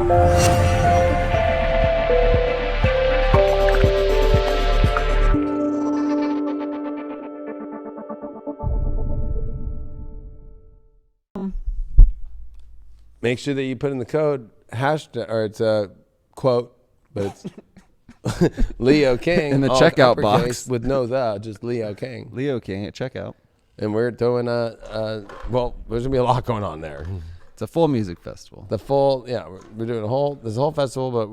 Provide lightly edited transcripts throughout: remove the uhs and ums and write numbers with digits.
Make sure that you put in the code hashtag, or it's a quote, but it's Leo King in the checkout box with no just Leo King. Leo King at checkout. And we're doing well, there's gonna be a lot going on there. It's a full music festival. We're doing this whole festival, but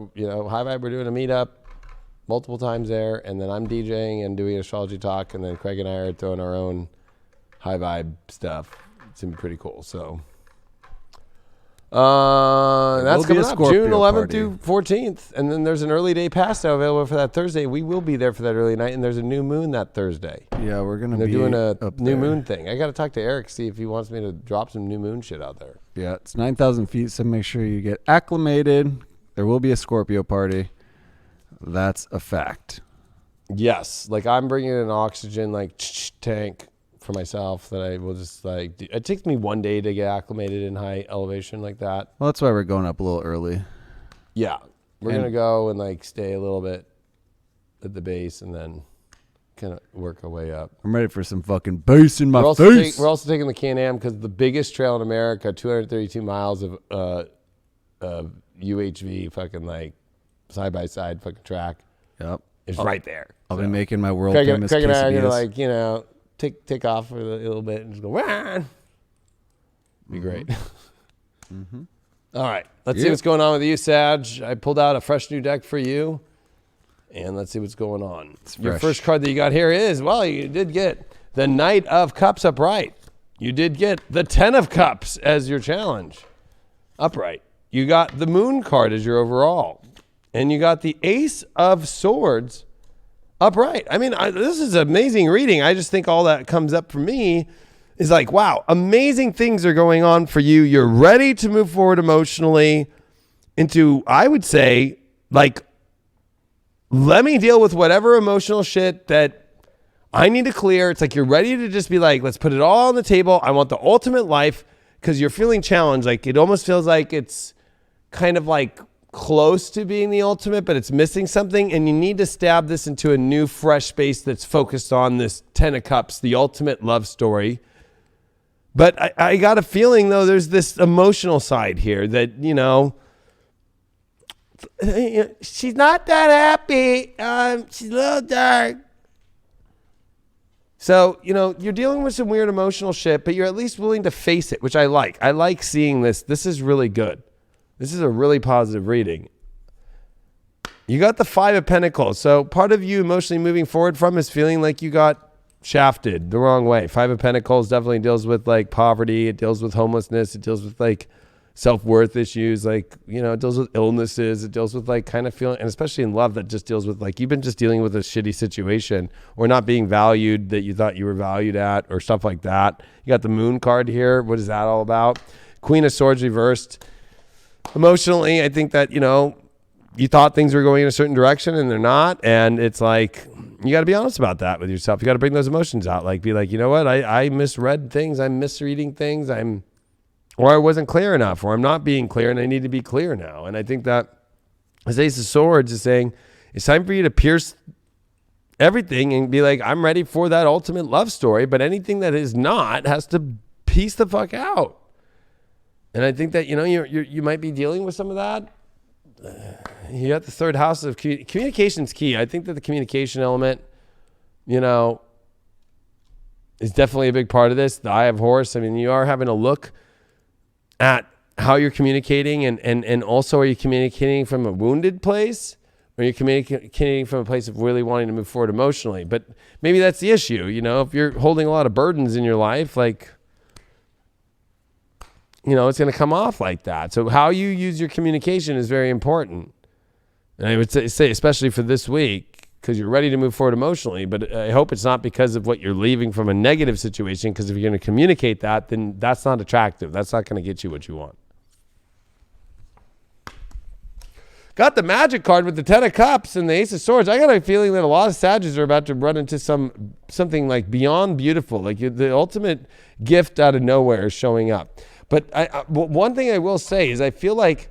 High Vibe, we're doing a meetup multiple times there, and then I'm DJing and doing astrology talk, and then Craig and I are throwing our own High Vibe stuff. It's gonna be pretty cool. So that's coming up June 11th through 14th, and then there's an early day pass now available for that Thursday. We will be there for that early night, and there's a new moon that Thursday. Yeah, we're gonna. They're doing a new moon thing. I got to talk to Eric, see if he wants me to drop some new moon shit out there. Yeah, it's 9,000 feet, so make sure you get acclimated. There will be a Scorpio party. That's a fact. Yes, like I'm bringing an oxygen tank for myself that I will just it takes me one day to get acclimated in high elevation like that. Well, that's why we're going up a little early. Yeah, we're gonna go and stay a little bit at the base and then kind of work our way up. I'm ready for some fucking bass in my face. We're also taking the Can-Am because the biggest trail in America, 232 miles of UHV fucking side by side fucking track. Yep, it's right there. I'll be making my world famous Craig and I are quesadillas. gonna take off for a little bit and just go, Wah! Be great. Mm-hmm. All right, let's see what's going on with you, Sag. I pulled out a fresh new deck for you, and let's see what's going on. Your first card that you got here is, you did get the Knight of Cups upright. You did get the 10 of Cups as your challenge upright. You got the Moon card as your overall, and you got the Ace of Swords upright. I mean, this is amazing reading. I just think all that comes up for me is wow, amazing things are going on for you. You're ready to move forward emotionally into, I would say, let me deal with whatever emotional shit that I need to clear. It's you're ready to just be let's put it all on the table. I want the ultimate life because you're feeling challenged. It almost feels like it's kind of close to being the ultimate, but it's missing something, and you need to stab this into a new fresh space that's focused on this 10 of Cups, the ultimate love story. But I got a feeling though there's this emotional side here that she's not that happy, she's a little dark. So you're dealing with some weird emotional shit, but you're at least willing to face it, which I like seeing this. This is really good. This is a really positive reading. You got the 5 of Pentacles. So part of you emotionally moving forward from is feeling like you got shafted the wrong way. 5 of Pentacles definitely deals with poverty. It deals with homelessness. It deals with self-worth issues. It deals with illnesses. It deals with kind of feeling, and especially in love, that just deals with you've been just dealing with a shitty situation or not being valued that you thought you were valued at or stuff like that. You got the Moon card here. What is that all about? Queen of Swords reversed. Emotionally, I think that, you thought things were going in a certain direction and they're not. And it's you got to be honest about that with yourself. You got to bring those emotions out. Be you know what? I misread things. I'm misreading things. Or I wasn't clear enough, or I'm not being clear and I need to be clear now. And I think that this Ace of Swords is saying it's time for you to pierce everything and be I'm ready for that ultimate love story. But anything that is not has to piece the fuck out. And I think that, you might be dealing with some of that. You got the 3rd house of communication's key. I think that the communication element, is definitely a big part of this. The Eye of Horus. I mean, you are having a look at how you're communicating and also are you communicating from a wounded place or are you communicating from a place of really wanting to move forward emotionally? But maybe that's the issue. If you're holding a lot of burdens in your life, it's going to come off like that. So how you use your communication is very important. And I would say especially for this week, because you're ready to move forward emotionally, but I hope it's not because of what you're leaving from a negative situation, because if you're going to communicate that, then that's not attractive. That's not going to get you what you want. Got the Magic card with the 10 of Cups and the Ace of Swords. I got a feeling that a lot of Sagittarius are about to run into something beyond beautiful. The ultimate gift out of nowhere is showing up. But one thing I will say is I feel like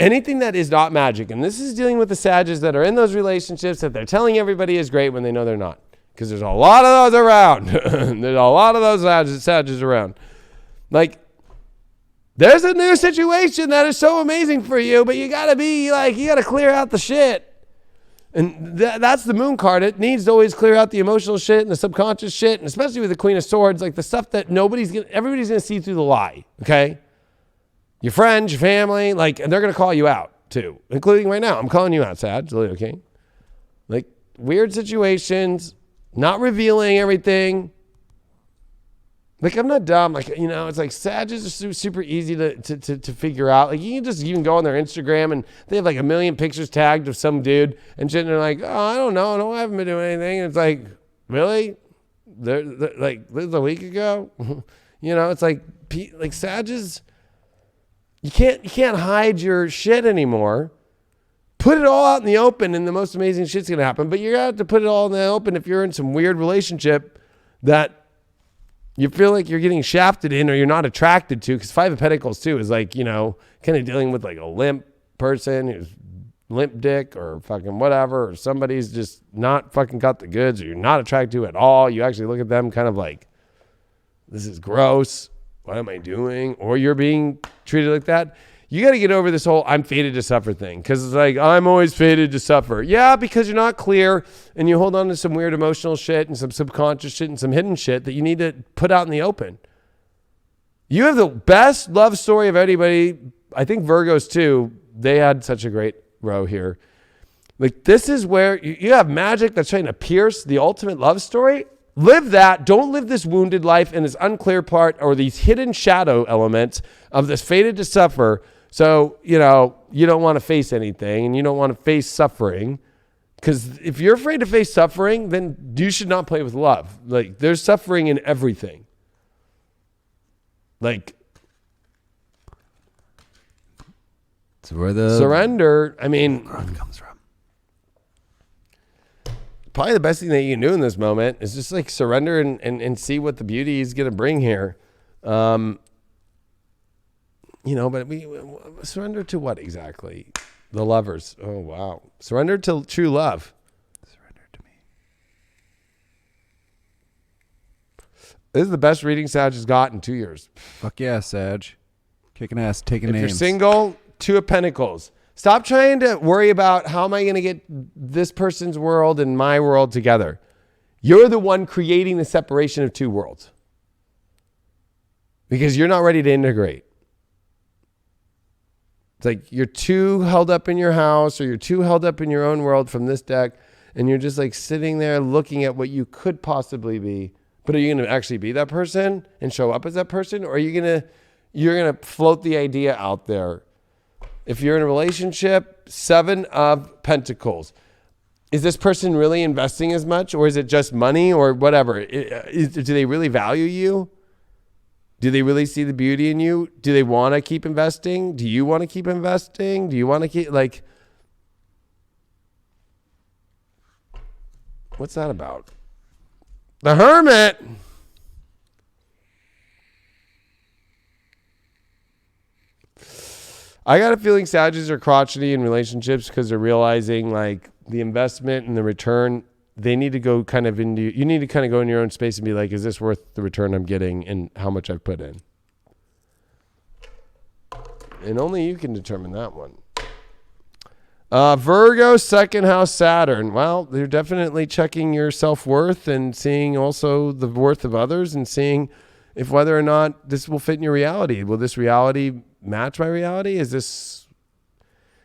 anything that is not magic, and this is dealing with the Sages that are in those relationships that they're telling everybody is great when they know they're not. Because there's a lot of those around. There's a lot of those Sages around. Like, there's a new situation that is so amazing for you, but you gotta clear out the shit. And that's the Moon card. It needs to always clear out the emotional shit and the subconscious shit, and especially with the Queen of Swords, like the stuff that everybody's gonna see through the lie, okay? Your friends, your family, like, and they're gonna call you out too, including right now. I'm calling you out, Sag, okay? Like, weird situations, not revealing everything. Like, I'm not dumb. Like, you know, it's like Sages are super easy to figure out. Like, you can just even go on their Instagram and they have like 1 million pictures tagged of some dude and shit. And they're like, oh, I don't know. I haven't been doing anything. And it's like, really? They're like, this was a week ago? You know, it's like Sages, you can't hide your shit anymore. Put it all out in the open and the most amazing shit's going to happen. But you're going to have to put it all in the open if you're in some weird relationship that you feel like you're getting shafted in or you're not attracted to, because 5 of Pentacles too is like, you know, kind of dealing with like a limp person who's limp dick or fucking whatever, or somebody's just not fucking got the goods, or you're not attracted to at all. You actually look at them kind of like, this is gross. What am I doing? Or you're being treated like that. You got to get over this whole I'm fated to suffer thing, because it's like, I'm always fated to suffer. Yeah, because you're not clear and you hold on to some weird emotional shit and some subconscious shit and some hidden shit that you need to put out in the open. You have the best love story of anybody. I think Virgos too, they had such a great row here. Like, this is where you have magic that's trying to pierce the ultimate love story. Live that. Don't live this wounded life in this unclear part or these hidden shadow elements of this fated to suffer. So, you know, you don't want to face anything and you don't want to face suffering, because if you're afraid to face suffering, then you should not play with love. Like, there's suffering in everything. Like, it's where the surrender, I mean, growth comes from. Probably the best thing that you can do in this moment is just like surrender and see what the beauty is going to bring here. You know, but we surrender to what exactly? The lovers. Oh, wow. Surrender to true love. Surrender to me. This is the best reading Sag has got in 2 years. Fuck yeah, Sag. Kicking ass, taking If names. you're single, 2 of Pentacles. Stop trying to worry about how am I going to get this person's world and my world together. You're the one creating the separation of 2 worlds, because you're not ready to integrate. It's like you're too held up in your house, or you're too held up in your own world from this deck, and you're just like sitting there looking at what you could possibly be. But are you going to actually be that person and show up as that person, or are you're going to float the idea out there? If you're in a relationship, 7 of Pentacles. Is this person really investing as much, or is it just money or whatever? Do they really value you? Do they really see the beauty in you? Do they want to keep investing? Do you want to keep investing? Do you want to keep, like, what's that about? The Hermit. I got a feeling Sagittarius are crotchety in relationships because they're realizing like the investment and the return, they need to go kind of into, you need to kind of go in your own space and be like, is this worth the return I'm getting and how much I've put in? And only you can determine that one. Virgo, 2nd house, Saturn. Well, they're definitely checking your self-worth and seeing also the worth of others and seeing if whether or not this will fit in your reality. Will this reality match my reality? Is this,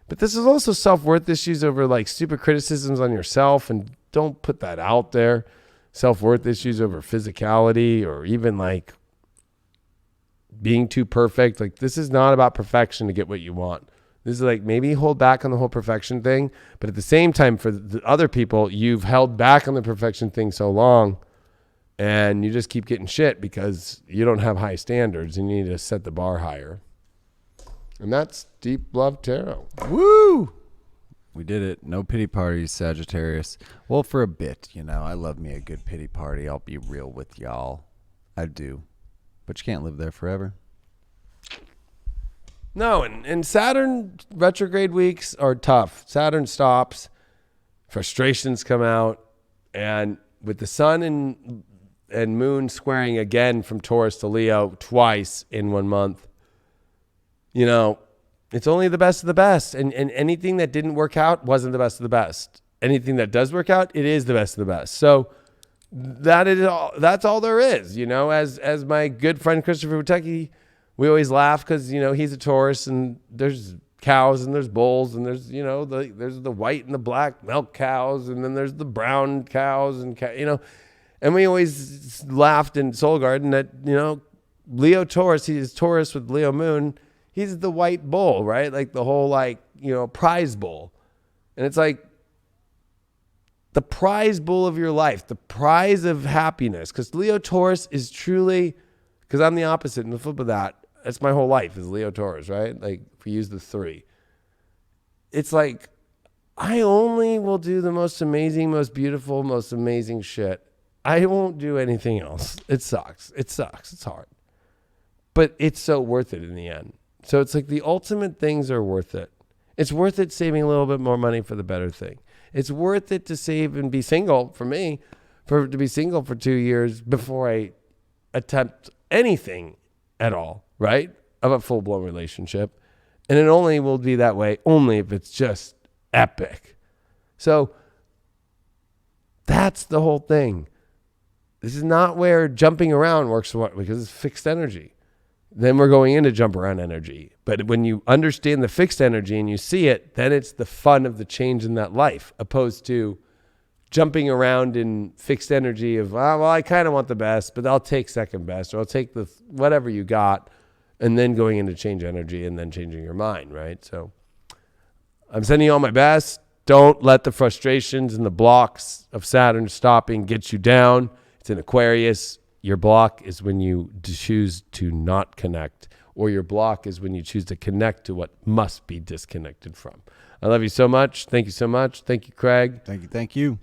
but this is also self-worth issues over like stupid criticisms on yourself, and don't put that out there. Self-worth issues over physicality or even like being too perfect. Like, this is not about perfection to get what you want. This is like, maybe hold back on the whole perfection thing, but at the same time, for the other people, you've held back on the perfection thing so long and you just keep getting shit because you don't have high standards and you need to set the bar higher. And that's Deep Love Tarot. Woo! We did it. No pity parties, Sagittarius. Well, for a bit, you know. I love me a good pity party. I'll be real with y'all. I do. But you can't live there forever. No, and Saturn retrograde weeks are tough. Saturn stops, frustrations come out, and with the sun and moon squaring again from Taurus to Leo twice in 1 month, it's only the best of the best. And anything that didn't work out wasn't the best of the best. Anything that does work out, it is the best of the best. So that's all there is. As my good friend Christopher Witecki, we always laugh because, he's a Taurus and there's cows and there's bulls and there's, there's the white and the black milk cows and then there's the brown cows and, and we always laughed in Soul Garden that, Leo Taurus, he's Taurus with Leo moon. He's the white bull, right? Like the whole prize bull. And it's like the prize bull of your life, the prize of happiness. Because Leo Taurus is truly, because I'm the opposite and the flip of that. That's my whole life is Leo Taurus, right? Like if we use the 3. It's like I only will do the most amazing, most beautiful, most amazing shit. I won't do anything else. It sucks. It's hard. But it's so worth it in the end. So it's like the ultimate things are worth it. It's worth it saving a little bit more money for the better thing. It's worth it to save and be single for me, to be single for 2 years before I attempt anything at all, right? Of a full-blown relationship. And it only will be that way only if it's just epic. So that's the whole thing. This is not where jumping around works because it's fixed energy. Then we're going into jump around energy. But when you understand the fixed energy and you see it, then it's the fun of the change in that life, opposed to jumping around in fixed energy of, I kind of want the best, but I'll take second best, or I'll take the whatever you got, and then going into change energy and then changing your mind, right? So I'm sending you all my best. Don't let the frustrations and the blocks of Saturn stopping get you down. It's in Aquarius. Your block is when you choose to not connect, or your block is when you choose to connect to what must be disconnected from. I love you so much. Thank you so much. Thank you, Craig. Thank you.